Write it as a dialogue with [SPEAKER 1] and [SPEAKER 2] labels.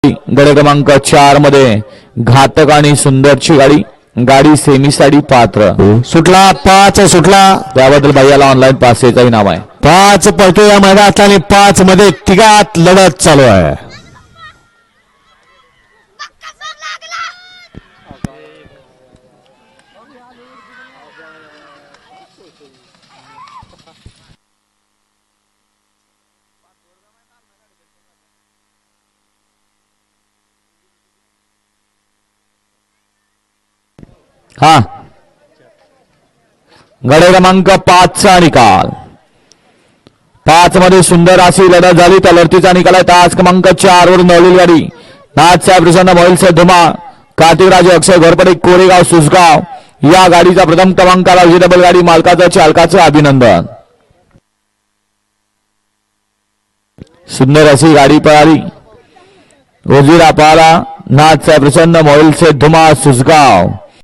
[SPEAKER 1] गड क्रमांक 4 मध्ये घातक आणि सुंदरची गाडी सेमीसाठी पात्र
[SPEAKER 2] सुटला 5 सुटला
[SPEAKER 1] त्याबद्दल भैयाला ऑनलाईन पासेचा इनाम आहे
[SPEAKER 2] 5 पळतो या मैदानात आणि 5 मध्ये तिघात लढत चालू आहे.
[SPEAKER 1] हा गड क्रमांक 5 चा निकाल 5 मध्ये सुंदर अशी लढत झाली. त्या लढतीचा निकाल आहे तास क्रमांक 4 वर नवलेली गाडी नाथसाहेब प्रसन्न मोहिल से धुमा कार्तिक राजे अक्षय घोरपडे कोरेगाव सुसगाव या गाडीचा प्रथम क्रमांकाला डबल गाडी मालकाचं चालकाचं अभिनंदन. सुंदर अशी गाडी पळाली. उजिरा पाला नाथसाहेब प्रसन्न मोहिल से धुमा सुसगाव